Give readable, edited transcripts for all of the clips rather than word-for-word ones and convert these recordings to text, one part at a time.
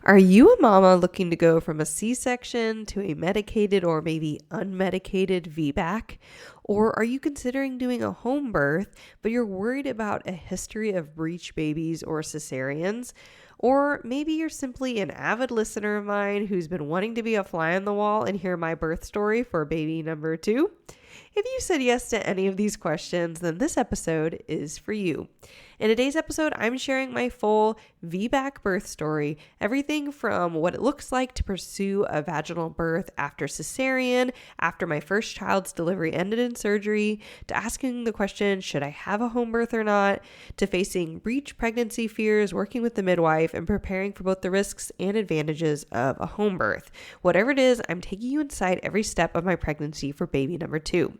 Are you a mama looking to go from a C-section to a medicated or maybe unmedicated VBAC? Or are you considering doing a home birth, but you're worried about a history of breech babies or cesareans? Or maybe you're simply an avid listener of mine who's been wanting to be a fly on the wall and hear my birth story for baby number 2. If you said yes to any of these questions, then this episode is for you. In today's episode, I'm sharing my full VBAC birth story, everything from what it looks like to pursue a vaginal birth after cesarean, after my first child's delivery ended in surgery, to asking the question, should I have a home birth or not, to facing breech pregnancy fears, working with the midwife, and preparing for both the risks and advantages of a home birth. Whatever it is, I'm taking you inside every step of my pregnancy for baby number 2.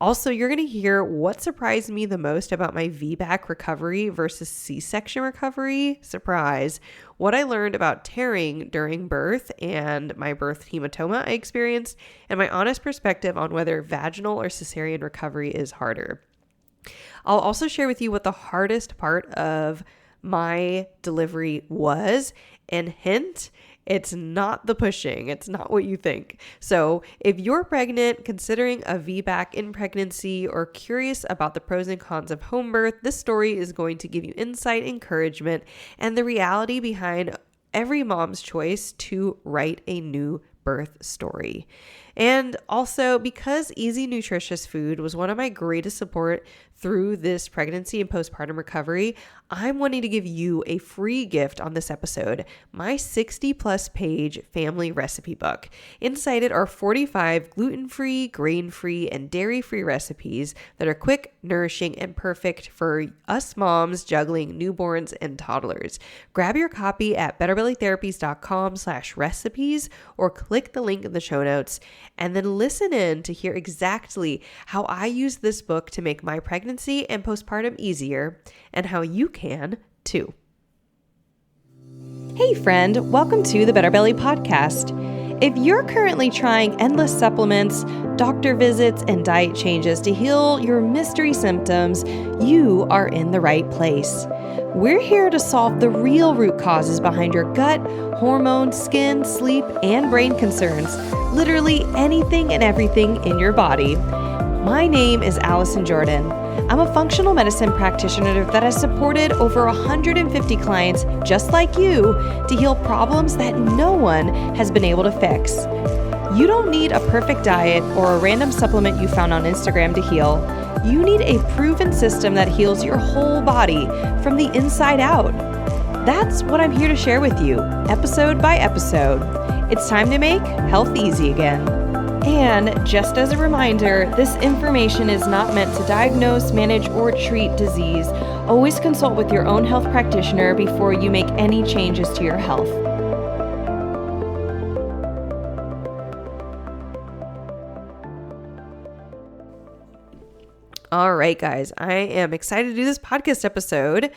Also, you're going to hear what surprised me the most about my VBAC recovery versus C-section recovery. Surprise. What I learned about tearing during birth and my birth hematoma I experienced, and my honest perspective on whether vaginal or cesarean recovery is harder. I'll also share with you what the hardest part of my delivery was, and hint, it's not the pushing. It's not what you think. So if you're pregnant, considering a VBAC in pregnancy, or curious about the pros and cons of home birth, this story is going to give you insight, encouragement, and the reality behind every mom's choice to write a new birth story. And also, because easy, nutritious food was one of my greatest support through this pregnancy and postpartum recovery, I'm wanting to give you a free gift on this episode, my 60+ page family recipe book. Inside it are 45 gluten-free, grain-free, and dairy-free recipes that are quick, nourishing, and perfect for us moms juggling newborns and toddlers. Grab your copy at betterbellytherapies.com/recipes or click the link in the show notes, and then listen in to hear exactly how I use this book to make my pregnancy and postpartum easier, and how you can too. Hey friend, welcome to the Better Belly podcast. If you're currently trying endless supplements, doctor visits, and diet changes to heal your mystery symptoms, you are in the right place. We're here to solve the real root causes behind your gut, hormones, skin, sleep, and brain concerns. Literally anything and everything in your body. My name is Allison Jordan. I'm a functional medicine practitioner that has supported over 150 clients just like you to heal problems that no one has been able to fix. You don't need a perfect diet or a random supplement you found on Instagram to heal. You need a proven system that heals your whole body from the inside out. That's what I'm here to share with you, episode by episode. It's time to make health easy again. And just as a reminder, this information is not meant to diagnose, manage, or treat disease. Always consult with your own health practitioner before you make any changes to your health. All right, guys, I am excited to do this podcast episode.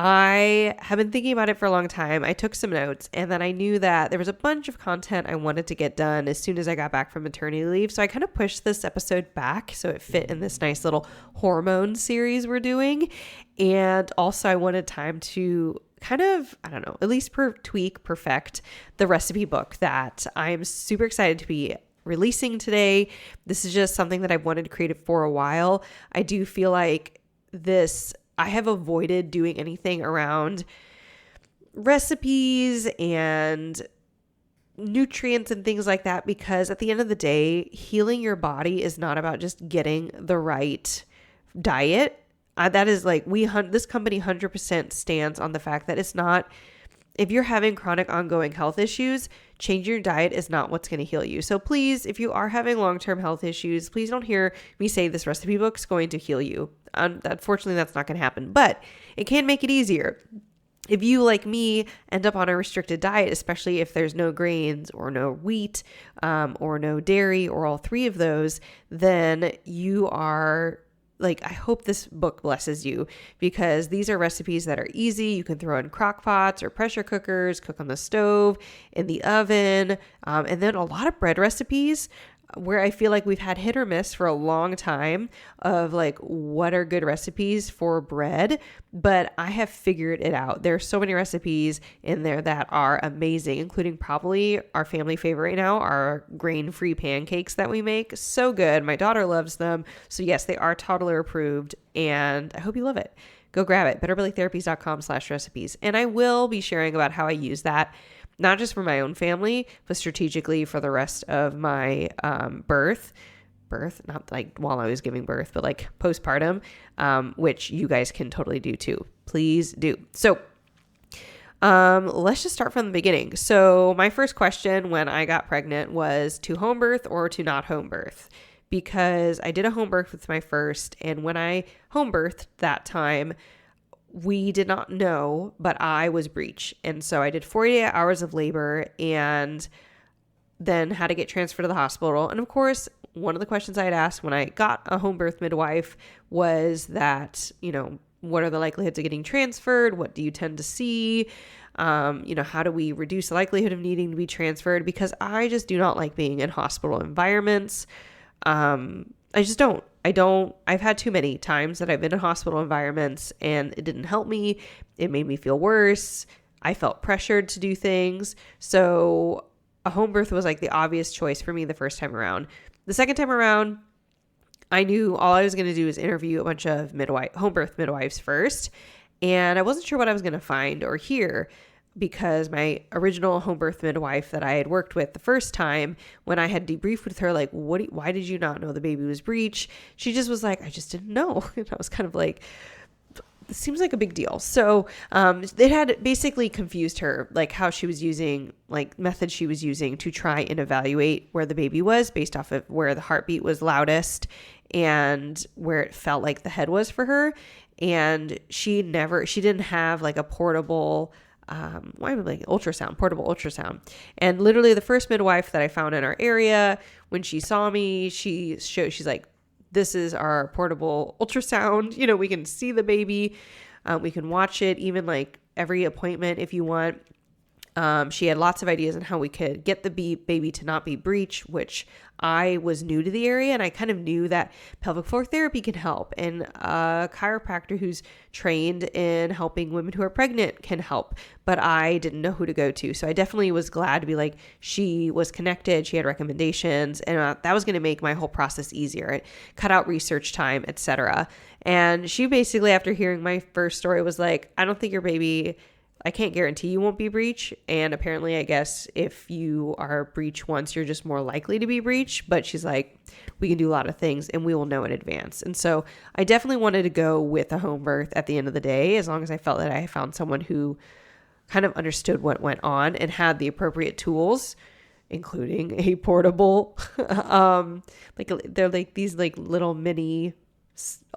I have been thinking about it for a long time. I took some notes, and then I knew that there was a bunch of content I wanted to get done as soon as I got back from maternity leave. So I kind of pushed this episode back so it fit in this nice little hormone series we're doing. And also I wanted time to kind of, at least perfect the recipe book that I'm super excited to be releasing today. This is just something that I've wanted to create for a while. I do feel like I have avoided doing anything around recipes and nutrients and things like that, because at the end of the day, healing your body is not about just getting the right diet. That is like this company 100% stands on the fact that it's not, if you're having chronic ongoing health issues, changing your diet is not what's going to heal you. So please, if you are having long-term health issues, please don't hear me say this recipe book's going to heal you. Unfortunately, that's not going to happen, but it can make it easier. If you, like me, end up on a restricted diet, especially if there's no grains or no wheat or no dairy or all three of those, then you are I hope this book blesses you, because these are recipes that are easy. You can throw in crock pots or pressure cookers, cook on the stove, in the oven, and then a lot of bread recipes where I feel like we've had hit or miss for a long time of like, what are good recipes for bread, but I have figured it out. There's so many recipes in there that are amazing, including probably our family favorite right now, our grain-free pancakes that we make. So good. My daughter loves them. So yes, they are toddler approved, and I hope you love it. Go grab it, betterbellytherapies.com/recipes. And I will be sharing about how I use that, not just for my own family, but strategically for the rest of my birth, not like while I was giving birth, but like postpartum, which you guys can totally do too. Please do. So let's just start from the beginning. So my first question when I got pregnant was to home birth or to not home birth, because I did a home birth with my first, and when I home birthed that time, we did not know, but I was breech. And so I did 48 hours of labor and then had to get transferred to the hospital. And of course, one of the questions I had asked when I got a home birth midwife was that, what are the likelihoods of getting transferred? What do you tend to see? How do we reduce the likelihood of needing to be transferred? Because I just do not like being in hospital environments. I just don't. I've had too many times that I've been in hospital environments and it didn't help me. It made me feel worse. I felt pressured to do things. So a home birth was like the obvious choice for me the first time around. The second time around, I knew all I was going to do is interview a bunch of home birth midwives first. And I wasn't sure what I was going to find or hear, because my original home birth midwife that I had worked with the first time, when I had debriefed with her, like, why did you not know the baby was breech? She just was like, I just didn't know. And I was kind of like, this seems like a big deal. So it had basically confused her, like how she was using, like methods she was using to try and evaluate where the baby was based off of where the heartbeat was loudest and where it felt like the head was for her. And she didn't have like a portable portable ultrasound. And literally the first midwife that I found in our area, when she saw me, she's like, this is our portable ultrasound. We can see the baby. We can watch it even like every appointment if you want. She had lots of ideas on how we could get the baby to not be breech, which I was new to the area, and I kind of knew that pelvic floor therapy can help, and a chiropractor who's trained in helping women who are pregnant can help, but I didn't know who to go to. So I definitely was glad to be like, she was connected, she had recommendations, and that was going to make my whole process easier. It cut out research time, etc. And she basically, after hearing my first story, was like, I don't think your baby, I can't guarantee you won't be breech. And apparently, I guess if you are breech once, you're just more likely to be breech. But she's like, we can do a lot of things and we will know in advance. And so I definitely wanted to go with a home birth at the end of the day, as long as I felt that I found someone who kind of understood what went on and had the appropriate tools, including a portable, they're like these like little mini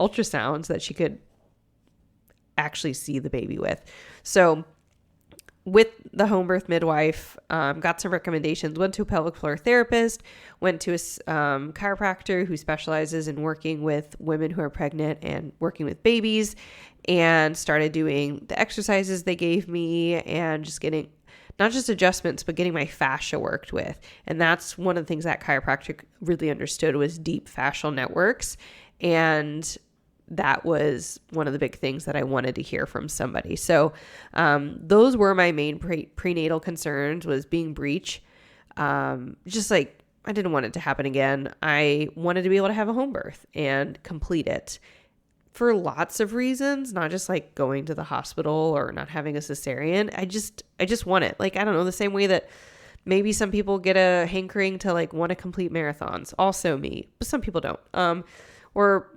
ultrasounds that she could actually see the baby with. So with the home birth midwife, got some recommendations, went to a pelvic floor therapist, went to a chiropractor who specializes in working with women who are pregnant and working with babies, and started doing the exercises they gave me and just getting not just adjustments, but getting my fascia worked with. And that's one of the things that chiropractic really understood, was deep fascial networks. And that was one of the big things that I wanted to hear from somebody. So those were my main prenatal concerns, was being breech. Just like, I didn't want it to happen again. I wanted to be able to have a home birth and complete it for lots of reasons, not just like going to the hospital or not having a cesarean. I just want it. Like, I don't know, the same way that maybe some people get a hankering to like want to complete marathons. Also me, but some people don't. Or,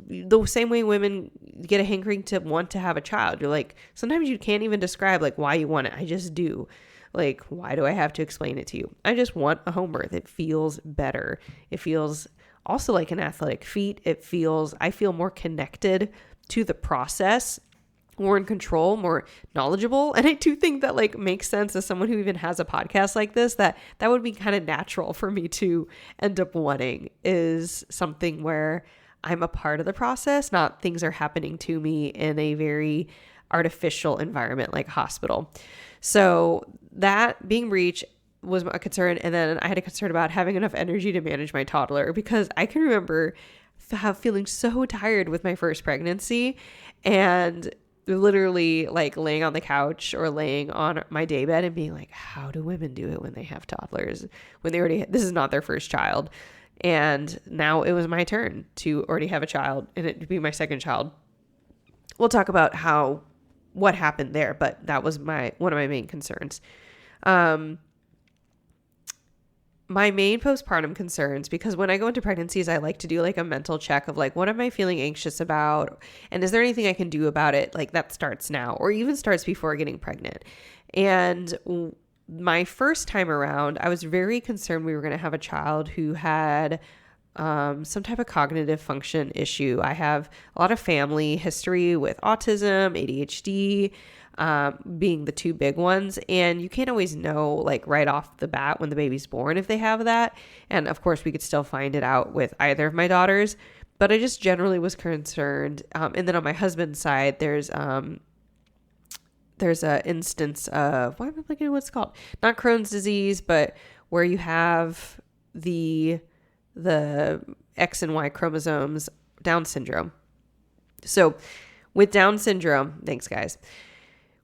the same way women get a hankering to want to have a child. You're like, sometimes you can't even describe like why you want it. I just do. Like, why do I have to explain it to you? I just want a home birth. It feels better. It feels also like an athletic feat. I feel more connected to the process, more in control, more knowledgeable. And I do think that like makes sense as someone who even has a podcast like this, that would be kind of natural for me to end up wanting, is something where I'm a part of the process, not things are happening to me in a very artificial environment like hospital. So that being breech, was a concern. And then I had a concern about having enough energy to manage my toddler, because I can remember feeling so tired with my first pregnancy and literally like laying on the couch or laying on my daybed and being like, how do women do it when they have toddlers, when this is not their first child? And now it was my turn to already have a child, and it would be my second child. We'll talk about what happened there, but that was one of my main concerns. My main postpartum concerns, because when I go into pregnancies, I like to do like a mental check of like, what am I feeling anxious about? And is there anything I can do about it? Like that starts now, or even starts before getting pregnant. And my first time around, I was very concerned we were going to have a child who had some type of cognitive function issue. I have a lot of family history with autism, ADHD, being the two big ones. And you can't always know like right off the bat when the baby's born if they have that. And of course we could still find it out with either of my daughters, but I just generally was concerned. And then on my husband's side, there's a instance of, why am I looking at what it's called? Not Crohn's disease, but where you have the X and Y chromosomes, Down syndrome. So with Down syndrome, thanks guys.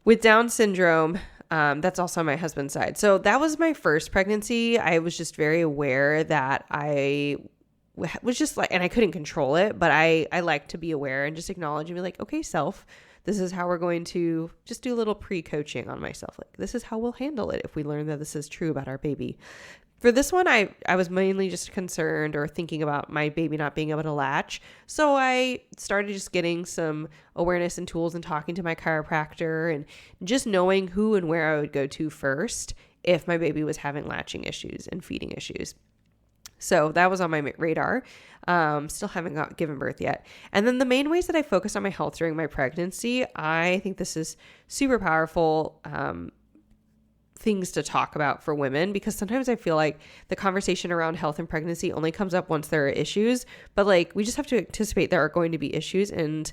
With Down syndrome, that's also on my husband's side. So that was my first pregnancy. I was just very aware that I was just like, and I couldn't control it, but I like to be aware and just acknowledge and be like, okay, self, this is how we're going to just do a little pre-coaching on myself. Like, this is how we'll handle it if we learn that this is true about our baby. For this one, I was mainly just concerned or thinking about my baby not being able to latch. So I started just getting some awareness and tools and talking to my chiropractor and just knowing who and where I would go to first if my baby was having latching issues and feeding issues. So that was on my radar. Still haven't given birth yet. And then the main ways that I focused on my health during my pregnancy, I think this is super powerful things to talk about for women, because sometimes I feel like the conversation around health and pregnancy only comes up once there are issues, but like we just have to anticipate there are going to be issues and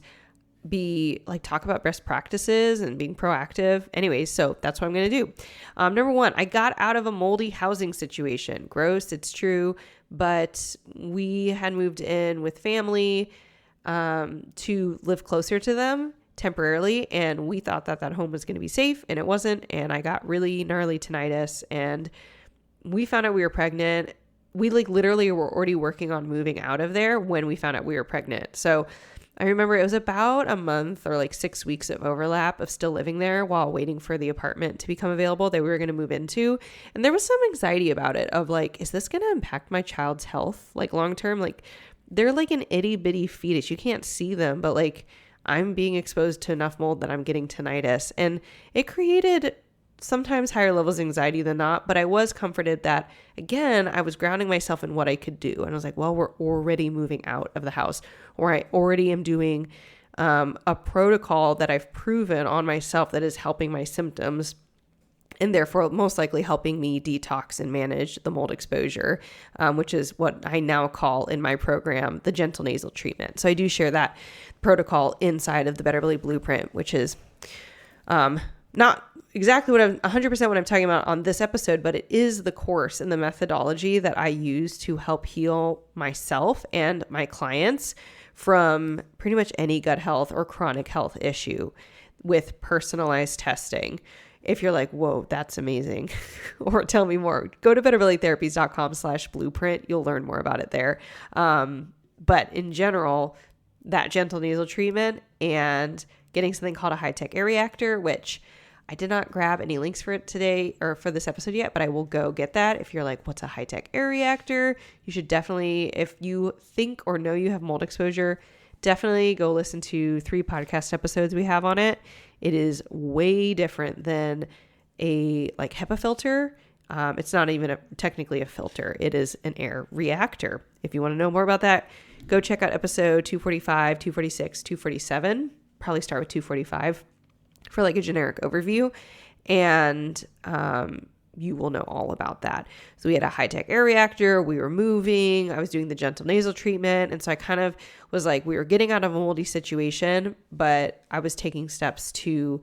be like talk about best practices and being proactive. Anyways, so that's what I'm going to do. Number one, I got out of a moldy housing situation. Gross, it's true, but we had moved in with family to live closer to them temporarily, and we thought that home was going to be safe, and it wasn't. And I got really gnarly tinnitus, and we found out we were pregnant. We like literally were already working on moving out of there when we found out we were pregnant. So I remember it was about a month or like 6 weeks of overlap of still living there while waiting for the apartment to become available that we were going to move into. And there was some anxiety about it of like, is this going to impact my child's health? Like long term, like they're like an itty bitty fetus. You can't see them, but like I'm being exposed to enough mold that I'm getting tinnitus, and it created sometimes higher levels of anxiety than not. But I was comforted that, again, I was grounding myself in what I could do. And I was like, well, we're already moving out of the house, or I already am doing a protocol that I've proven on myself that is helping my symptoms, and therefore most likely helping me detox and manage the mold exposure, which is what I now call in my program the gentle nasal treatment. So I do share that protocol inside of the Better Believe Blueprint, which is not exactly what I'm 100% what I'm talking about on this episode, but it is the course and the methodology that I use to help heal myself and my clients from pretty much any gut health or chronic health issue with personalized testing. If you're like, whoa, that's amazing, or tell me more, go to betterbelievetherapies.com/blueprint. You'll learn more about it there. But in general, that gentle nasal treatment and getting something called a high-tech air reactor, which I did not grab any links for it today or for this episode yet, but I will go get that. If you're like, what's a high-tech air reactor? You should definitely, if you think or know you have mold exposure, definitely go listen to 3 podcast episodes we have on it. It is way different than a like HEPA filter. It's not even technically a filter. It is an air reactor. If you want to know more about that, go check out episode 245, 246, 247. Probably start with 245 for like a generic overview. And you will know all about that. So we had a high-tech air reactor. We were moving. I was doing the gentle nasal treatment. And so I kind of was like, we were getting out of a moldy situation, but I was taking steps to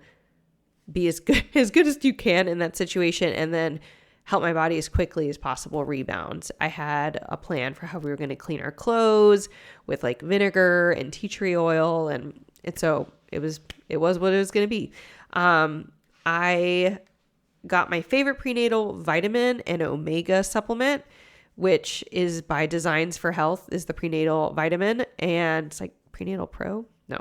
be as good as you can in that situation. And then help my body as quickly as possible rebound. I had a plan for how we were going to clean our clothes with like vinegar and tea tree oil. And so it was what it was going to be. I got my favorite prenatal vitamin and omega supplement, which is by Designs for Health, is the prenatal vitamin. And it's like Prenatal Pro? No.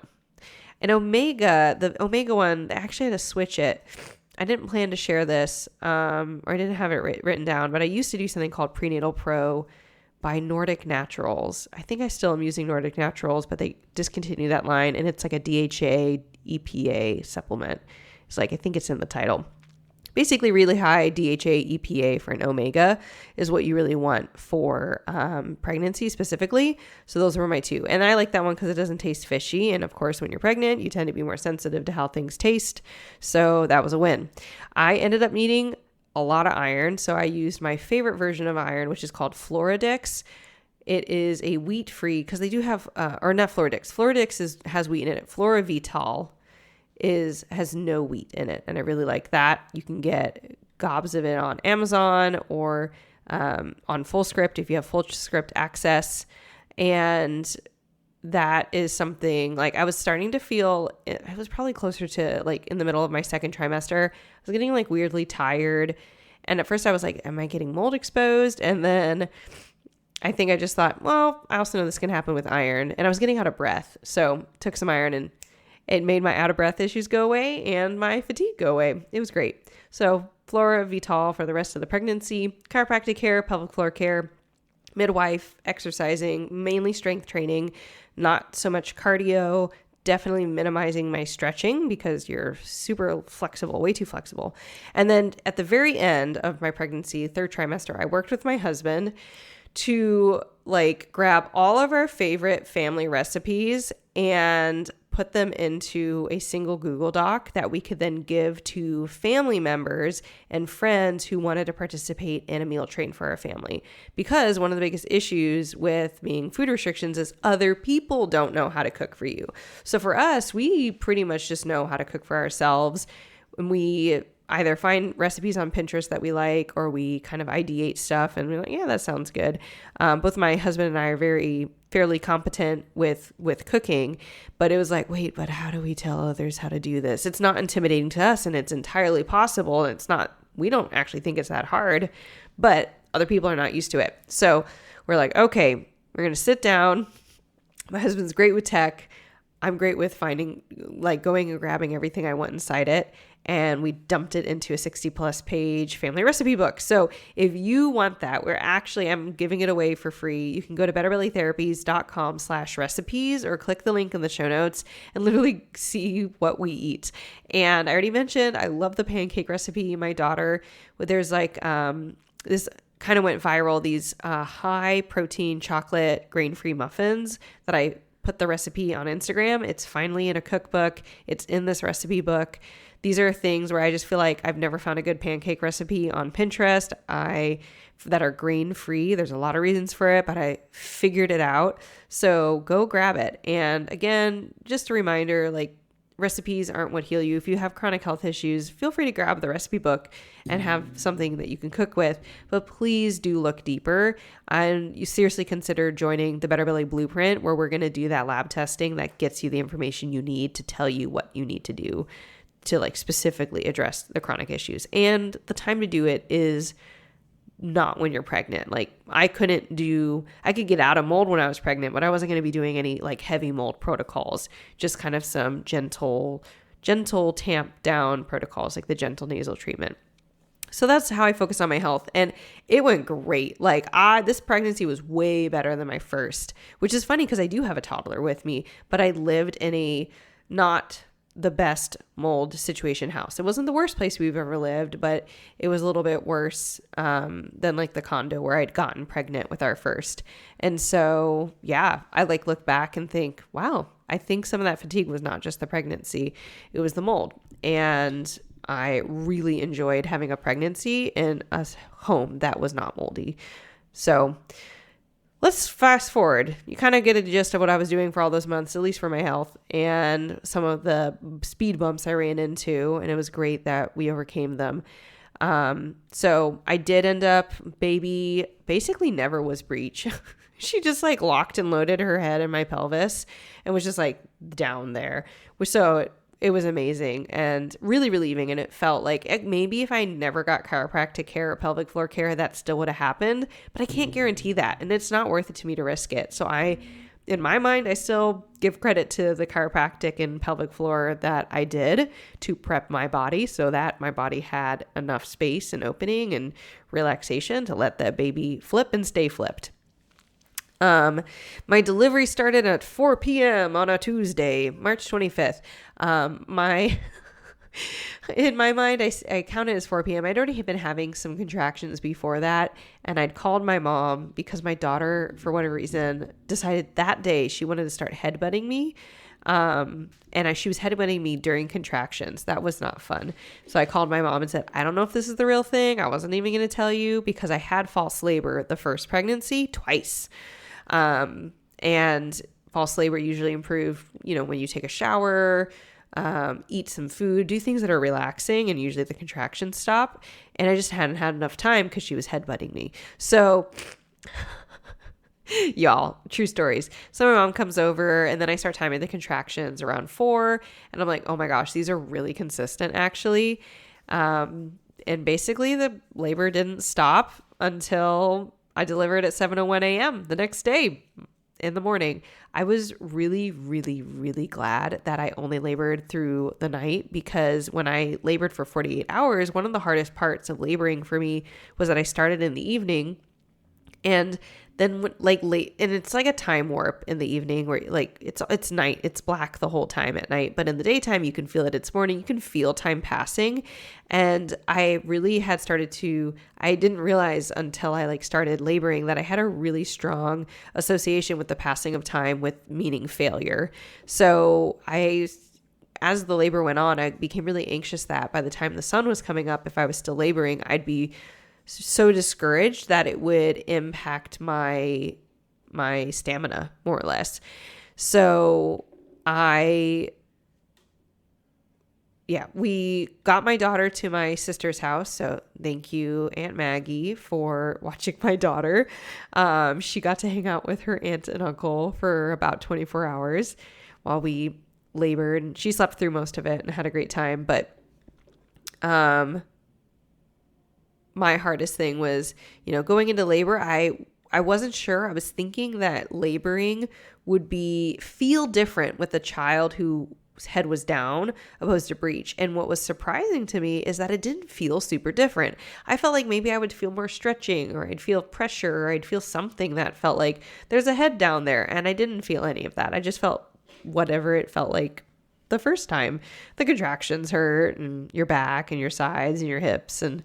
And the omega one, they actually had to switch it. I didn't plan to share this, or I didn't have it written down, but I used to do something called Prenatal Pro by Nordic Naturals. I think I still am using Nordic Naturals, but they discontinued that line, and it's like a DHA EPA supplement. It's like, I think it's in the title. Basically, really high DHA EPA for an omega is what you really want for pregnancy specifically. So those were my two. And I like that one because it doesn't taste fishy. And of course, when you're pregnant, you tend to be more sensitive to how things taste. So that was a win. I ended up needing a lot of iron. So I used my favorite version of iron, which is called Floradix. It is a wheat-free, because they do have, or not Floradix. Floradix has wheat in it. Floravital has no wheat in it, and I really like that. You can get gobs of it on Amazon or on Fullscript if you have Fullscript access. And that is something, like, I was starting to feel, I was probably closer to like in the middle of my second trimester, I was getting like weirdly tired. And at first I was like, am I getting mold exposed? And then I think I just thought, well, I also know this can happen with iron, and I was getting out of breath. So took some iron, and it made my out of breath issues go away and my fatigue go away. It was great. So Flora Vital for the rest of the pregnancy, chiropractic care, pelvic floor care, midwife, exercising, mainly strength training, not so much cardio, definitely minimizing my stretching because you're super flexible, way too flexible. And then at the very end of my pregnancy, third trimester, I worked with my husband to like grab all of our favorite family recipes and put them into a single Google Doc that we could then give to family members and friends who wanted to participate in a meal train for our family. Because one of the biggest issues with being food restrictions is other people don't know how to cook for you. So for us, we pretty much just know how to cook for ourselves. And we either find recipes on Pinterest that we like, or we kind of ideate stuff and we're like, yeah, that sounds good. Both my husband and I are fairly competent with cooking, but it was like, wait, but how do we tell others how to do this? It's not intimidating to us, and it's entirely possible. And we don't actually think it's that hard, but other people are not used to it. So we're like, okay, we're going to sit down. My husband's great with tech. I'm great with finding, like, going and grabbing everything I want inside it. And we dumped it into a 60+ page family recipe book. So if you want that, I'm giving it away for free. You can go to betterbellytherapies.com/recipes or click the link in the show notes and literally see what we eat. And I already mentioned, I love the pancake recipe. My daughter, there's like, this kind of went viral, these high protein chocolate grain-free muffins that I put the recipe on Instagram. It's finally in a cookbook. It's in this recipe book. These are things where I just feel like I've never found a good pancake recipe on Pinterest that are grain-free. There's a lot of reasons for it, but I figured it out. So go grab it. And again, just a reminder, like, recipes aren't what heal you. If you have chronic health issues, feel free to grab the recipe book and have something that you can cook with, but please do look deeper. And you seriously consider joining the Better Belly Blueprint, where we're going to do that lab testing that gets you the information you need to tell you what you need to do to, like, specifically address the chronic issues. And the time to do it is not when you're pregnant. Like, I could get out of mold when I was pregnant, but I wasn't going to be doing any like heavy mold protocols, just kind of some gentle tamp down protocols, like the gentle nasal treatment. So that's how I focus on my health. And it went great. Like, this pregnancy was way better than my first, which is funny because I do have a toddler with me, but I lived in a not the best mold situation house. It wasn't the worst place we've ever lived, but it was a little bit worse than like the condo where I'd gotten pregnant with our first. And so, yeah, I like look back and think, wow, I think some of that fatigue was not just the pregnancy, it was the mold. And I really enjoyed having a pregnancy in a home that was not moldy. So let's fast forward. You kind of get a gist of what I was doing for all those months, at least for my health, and some of the speed bumps I ran into, and it was great that we overcame them. So I did end up, baby basically never was breech. She just like locked and loaded her head in my pelvis and was just like down there. So it was amazing and really relieving. And it felt like maybe if I never got chiropractic care or pelvic floor care, that still would have happened, but I can't guarantee that. And it's not worth it to me to risk it. So in my mind, I still give credit to the chiropractic and pelvic floor that I did to prep my body so that my body had enough space and opening and relaxation to let that baby flip and stay flipped. My delivery started at 4 p.m. on a Tuesday, March 25th. In my mind, I counted as 4 p.m. I'd already been having some contractions before that, and I'd called my mom because my daughter, for whatever reason, decided that day she wanted to start headbutting me. She was headbutting me during contractions. That was not fun. So I called my mom and said, I don't know if this is the real thing. I wasn't even going to tell you because I had false labor the first pregnancy twice. And false labor usually improve, when you take a shower, eat some food, do things that are relaxing, and usually the contractions stop. And I just hadn't had enough time because she was headbutting me. So y'all, true stories. So my mom comes over and then I start timing the contractions around 4 and I'm like, oh my gosh, these are really consistent actually. And basically the labor didn't stop until I delivered at 7:01 a.m. the next day in the morning. I was really, really, really glad that I only labored through the night because when I labored for 48 hours, one of the hardest parts of laboring for me was that I started in the evening and then late, and it's like a time warp in the evening where it's night, it's black the whole time at night, but in the daytime you can feel it. It's morning, you can feel time passing. And I really had I didn't realize until I started laboring that I had a really strong association with the passing of time with meaning failure. So as the labor went on, I became really anxious that by the time the sun was coming up, if I was still laboring, I'd be so discouraged that it would impact my stamina more or less. So we got my daughter to my sister's house. So thank you, Aunt Maggie, for watching my daughter. She got to hang out with her aunt and uncle for about 24 hours while we labored, and she slept through most of it and had a great time. But, my hardest thing was, going into labor, I wasn't sure. I was thinking that laboring would feel different with a child whose head was down opposed to breech. And what was surprising to me is that it didn't feel super different. I felt like maybe I would feel more stretching, or I'd feel pressure, or I'd feel something that felt like there's a head down there. And I didn't feel any of that. I just felt whatever it felt like the first time. The contractions hurt, and your back and your sides and your hips, and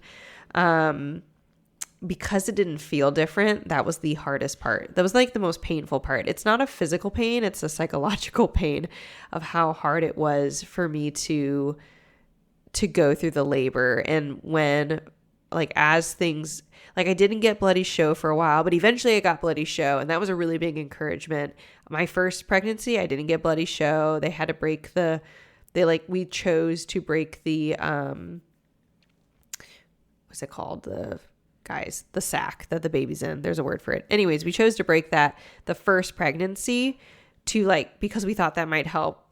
because it didn't feel different, that was the hardest part. That was the most painful part. It's not a physical pain, it's a psychological pain of how hard it was for me to go through the labor. And when as things, I didn't get bloody show for a while, but eventually I got bloody show, and that was a really big encouragement. My first pregnancy, I didn't get bloody show. They had to break we chose to break the, what's it called? The sac that the baby's in. There's a word for it. Anyways, we chose to break that the first pregnancy because we thought that might help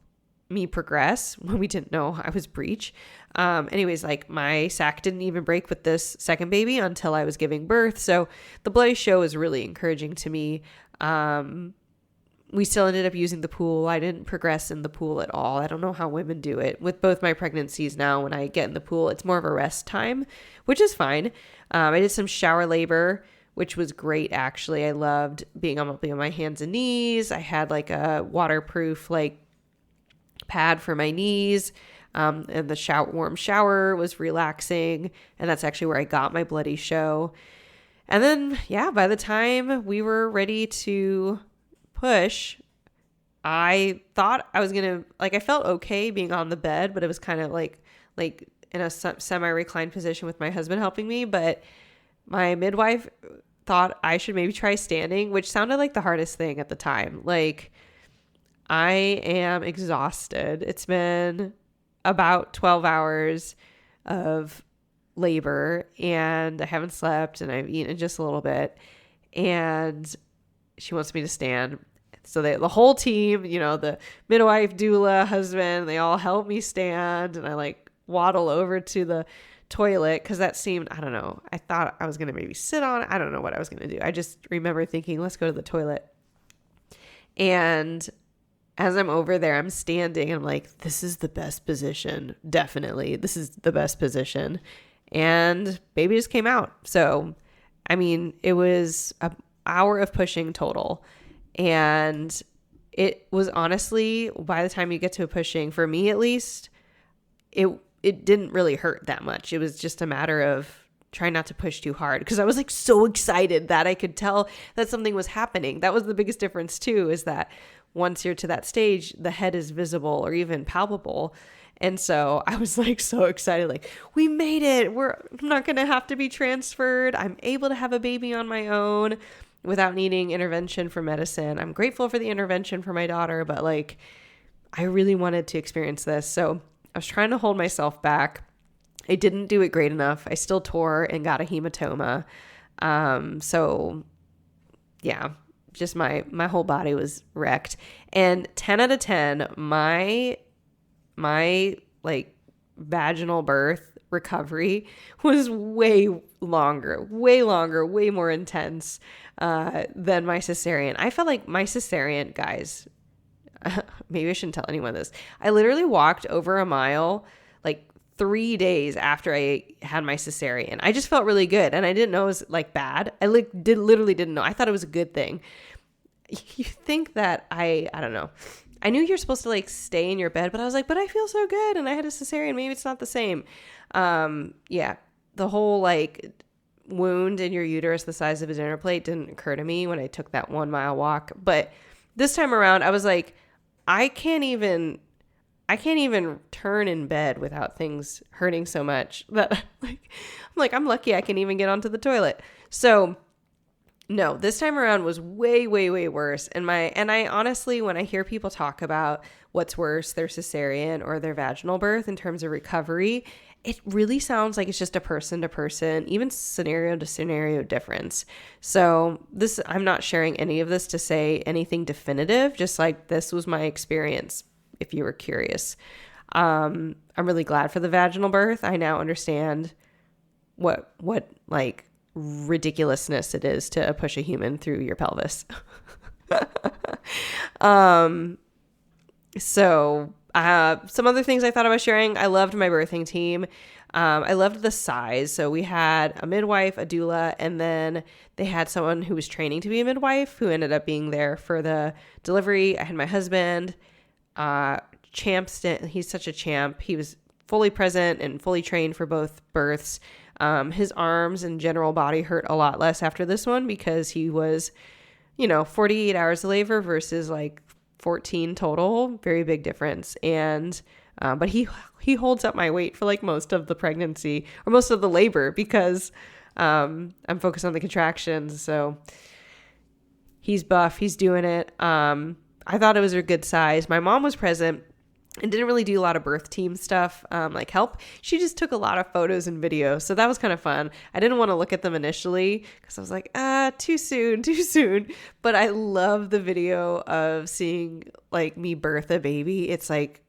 me progress when we didn't know I was breech. My sac didn't even break with this second baby until I was giving birth. So the bloody show was really encouraging to me. We still ended up using the pool. I didn't progress in the pool at all. I don't know how women do it. With both my pregnancies now, when I get in the pool, it's more of a rest time, which is fine. I did some shower labor, which was great, actually. I loved being on my hands and knees. I had a waterproof pad for my knees. And the warm shower was relaxing. And that's actually where I got my bloody show. And then, by the time we were ready to push, I thought I was gonna I felt okay being on the bed, but it was kind of like in a semi-reclined position with my husband helping me. But my midwife thought I should maybe try standing, which sounded like the hardest thing at the time. I am exhausted. It's been about 12 hours of labor and I haven't slept and I've eaten just a little bit, and she wants me to stand. So the whole team, the midwife, doula, husband, they all help me stand, and I like waddle over to the toilet because that seemed, I don't know, I thought I was going to maybe sit on it. I don't know what I was going to do. I just remember thinking, let's go to the toilet. And as I'm over there, I'm standing and I'm like, this is the best position. Definitely. This is the best position. And baby just came out. So, I mean, it was an hour of pushing total. And it was honestly, by the time you get to a pushing, for me at least, it didn't really hurt that much. It was just a matter of trying not to push too hard because I was like so excited that I could tell that something was happening. That was the biggest difference too, is that once you're to that stage, the head is visible or even palpable. And so I was like so excited, like, we made it. I'm not going to have to be transferred. I'm able to have a baby on my own without needing intervention for medicine. I'm grateful for the intervention for my daughter, but like, I really wanted to experience this. So I was trying to hold myself back. I didn't do it great enough. I still tore and got a hematoma. So yeah, just my whole body was wrecked. And 10 out of 10, my like vaginal birth recovery was way longer, way more intense than my cesarean. I felt like my cesarean, guys, maybe I shouldn't tell anyone this. I literally walked over a mile like 3 days after I had my cesarean. I just felt really good, and I didn't know it was like bad. I literally didn't know. I thought it was a good thing. You think that I don't know. I knew you're supposed to like stay in your bed, but I was like, but I feel so good, and I had a cesarean. Maybe it's not the same. Yeah, the whole like wound in your uterus the size of a dinner plate didn't occur to me when I took that 1 mile walk. But this time around, I was like, I can't even turn in bed without things hurting so much that I'm lucky I can even get onto the toilet. So no, this time around was way worse. And I honestly, when I hear people talk about what's worse, their cesarean or their vaginal birth in terms of recovery, it really sounds like it's just a person to person, even scenario to scenario difference. So I'm not sharing any of this to say anything definitive, just like this was my experience, if you were curious. I'm really glad for the vaginal birth. I now understand what like ridiculousness it is to push a human through your pelvis. So some other things I thought about sharing. I loved my birthing team. I loved the size. So we had a midwife, a doula, and then they had someone who was training to be a midwife who ended up being there for the delivery. I had my husband, he's such a champ. He was fully present and fully trained for both births. His arms and general body hurt a lot less after this one because he was, 48 hours of labor versus like 14 total. Very big difference. And but he holds up my weight for like most of the pregnancy or most of the labor because I'm focused on the contractions. So he's buff. He's doing it. I thought it was a good size. My mom was present and didn't really do a lot of birth team stuff, like help. She just took a lot of photos and videos. So that was kind of fun. I didn't want to look at them initially because I was like, too soon. But I love the video of seeing like me birth a baby. It's like,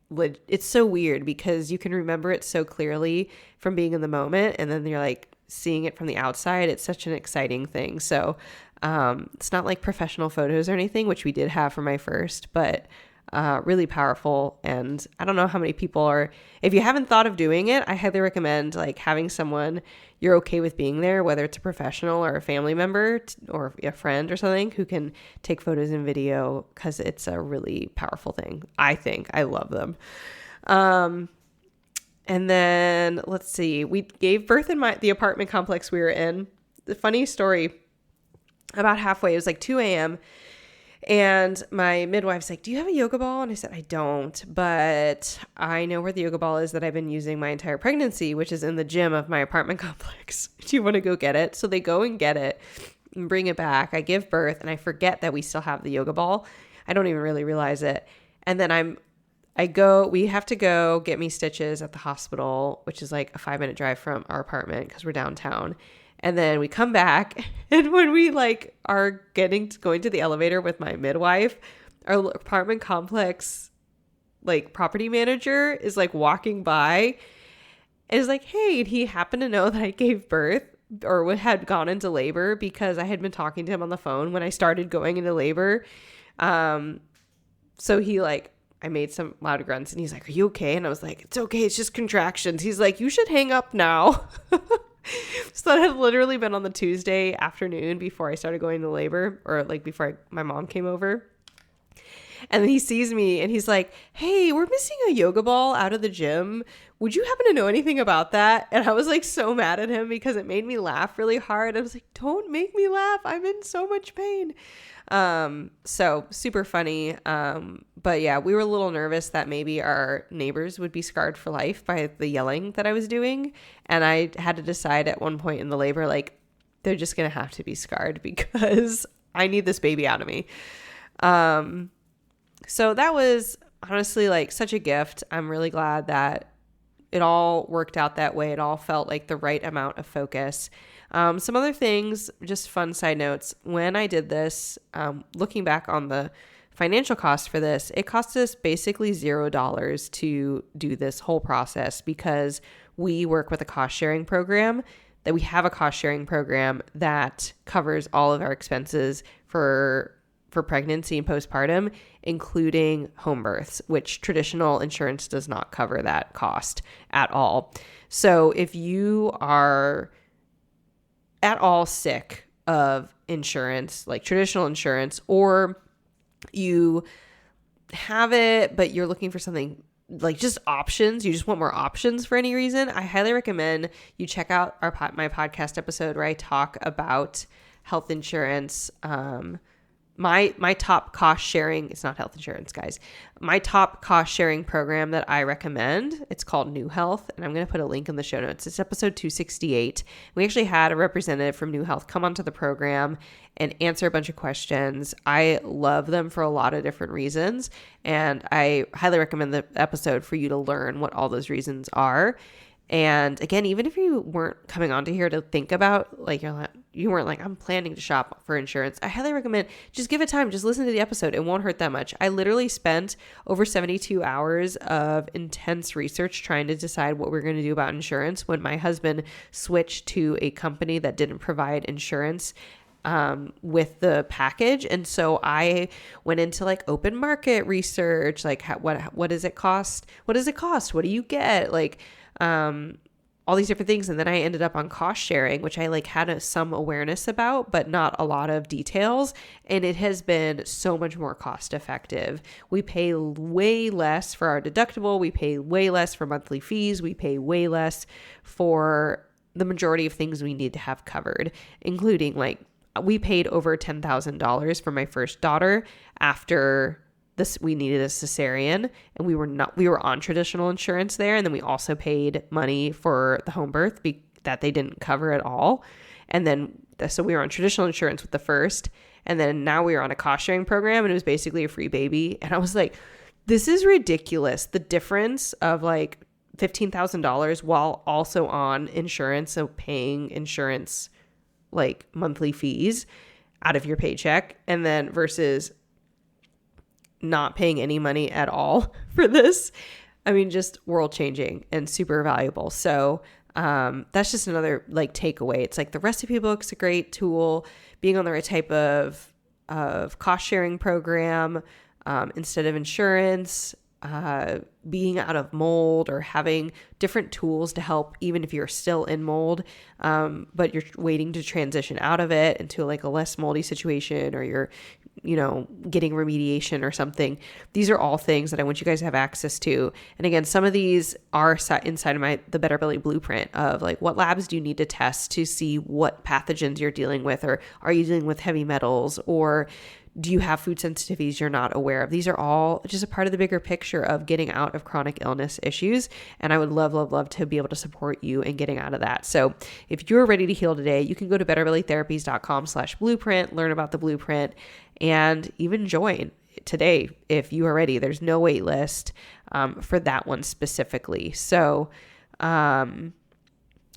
it's so weird because you can remember it so clearly from being in the moment. And then you're like seeing it from the outside. It's such an exciting thing. So it's not like professional photos or anything, which we did have for my first, but really powerful. And I don't know how many people are, if you haven't thought of doing it, I highly recommend like having someone you're okay with being there, whether it's a professional or a family member or a friend or something who can take photos and video, because it's a really powerful thing. I love them. And then let's see, we gave birth in the apartment complex we were in. The funny story, about halfway, it was like 2 a.m. And my midwife's like, do you have a yoga ball? And I said, I don't, but I know where the yoga ball is that I've been using my entire pregnancy, which is in the gym of my apartment complex. Do you want to go get it? So they go and get it and bring it back. I give birth and I forget that we still have the yoga ball. I don't even really realize it. And then I'm we have to go get me stitches at the hospital, which is like a 5-minute drive from our apartment because we're downtown. And then we come back, and when we like are going to the elevator with my midwife, our apartment complex like property manager is like walking by and is like, hey, and he happened to know that I gave birth or had gone into labor because I had been talking to him on the phone when I started going into labor. So he like, I made some loud grunts and he's like, are you okay? And I was like, it's okay. It's just contractions. He's like, you should hang up now. So that had literally been on the Tuesday afternoon before I started going to labor, or like before my mom came over. And then he sees me and he's like, hey, we're missing a yoga ball out of the gym. Would you happen to know anything about that? And I was like so mad at him because it made me laugh really hard. I was like, don't make me laugh. I'm in so much pain. So super funny. But yeah, we were a little nervous that maybe our neighbors would be scarred for life by the yelling that I was doing. And I had to decide at one point in the labor, like, they're just going to have to be scarred because I need this baby out of me. So that was honestly like such a gift. I'm really glad that it all worked out that way. It all felt like the right amount of focus. Some other things, just fun side notes. When I did this, looking back on the financial cost for this, it cost us basically $0 to do this whole process because we work with a cost sharing program, that we have a cost sharing program that covers all of our expenses for pregnancy and postpartum, including home births, which traditional insurance does not cover that cost at all. So if you are at all sick of insurance, like traditional insurance, or you have it, but you're looking for something like just options, you just want more options for any reason, I highly recommend you check out my podcast episode where I talk about health insurance. My top cost sharing, it's not health insurance, guys. My top cost sharing program that I recommend, it's called New Health, and I'm going to put a link in the show notes. It's episode 268. We actually had a representative from New Health come onto the program and answer a bunch of questions. I love them for a lot of different reasons, and I highly recommend the episode for you to learn what all those reasons are. And again, even if you weren't coming onto here to think about, like, you weren't like, I'm planning to shop for insurance, I highly recommend just give it time. Just listen to the episode. It won't hurt that much. I literally spent over 72 hours of intense research trying to decide what we're going to do about insurance when my husband switched to a company that didn't provide insurance with the package. And so I went into like open market research, like what does it cost? What does it cost? What do you get? Like, all these different things. And then I ended up on cost sharing, which I like had some awareness about, but not a lot of details. And it has been so much more cost effective. We pay way less for our deductible. We pay way less for monthly fees. We pay way less for the majority of things we need to have covered, including like we paid over $10,000 for my first daughter after this. We needed a cesarean, and we were on traditional insurance there. And then we also paid money for the home birth that they didn't cover at all. And then, so we were on traditional insurance with the first, and then now we were on a cost sharing program, and it was basically a free baby. And I was like, this is ridiculous. The difference of like $15,000 while also on insurance. So paying insurance, like monthly fees out of your paycheck, and then versus not paying any money at all for this. I mean, just world changing and super valuable. So that's just another like takeaway. It's like the recipe book's a great tool. Being on the right type of cost sharing program instead of insurance, being out of mold, or having different tools to help even if you're still in mold, but you're waiting to transition out of it into like a less moldy situation, or you're getting remediation or something. These are all things that I want you guys to have access to. And again, some of these are inside of the Better Belly blueprint of like, what labs do you need to test to see what pathogens you're dealing with, or are you dealing with heavy metals, or do you have food sensitivities you're not aware of? These are all just a part of the bigger picture of getting out of chronic illness issues. And I would love, love, love to be able to support you in getting out of that. So if you're ready to heal today, you can go to betterbellytherapies.com/blueprint, learn about the blueprint, and even join. today if you are ready. There's no wait list for that one specifically. So I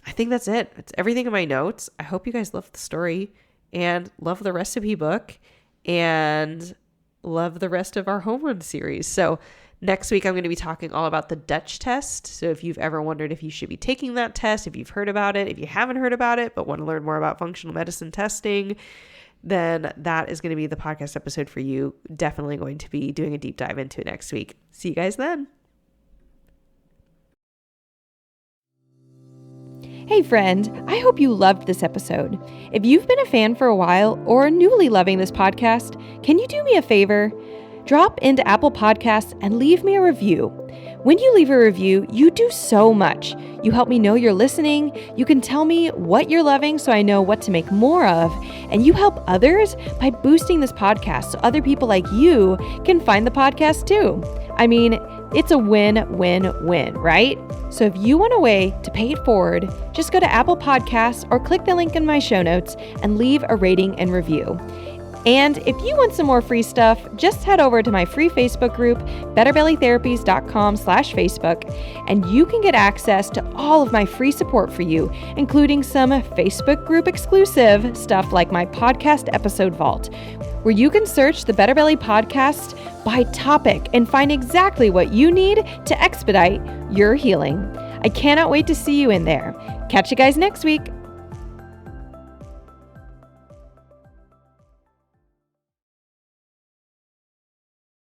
think that's it. It's everything in my notes. I hope you guys love the story and love the recipe book and love the rest of our home run series. So next week, I'm going to be talking all about the Dutch test. So if you've ever wondered if you should be taking that test, if you've heard about it, if you haven't heard about it, but want to learn more about functional medicine testing, then that is going to be the podcast episode for you. Definitely going to be doing a deep dive into it next week. See you guys then. Hey friend, I hope you loved this episode. If you've been a fan for a while or are newly loving this podcast, can you do me a favor? Drop into Apple Podcasts and leave me a review. When you leave a review, you do so much. You help me know you're listening, you can tell me what you're loving so I know what to make more of, and you help others by boosting this podcast so other people like you can find the podcast too. I mean, it's a win-win-win, right? So if you want a way to pay it forward, just go to Apple Podcasts or click the link in my show notes and leave a rating and review. And if you want some more free stuff, just head over to my free Facebook group, betterbellytherapies.com/Facebook, and you can get access to all of my free support for you, including some Facebook group exclusive stuff like my podcast episode vault, where you can search the Better Belly podcast by topic and find exactly what you need to expedite your healing. I cannot wait to see you in there. Catch you guys next week.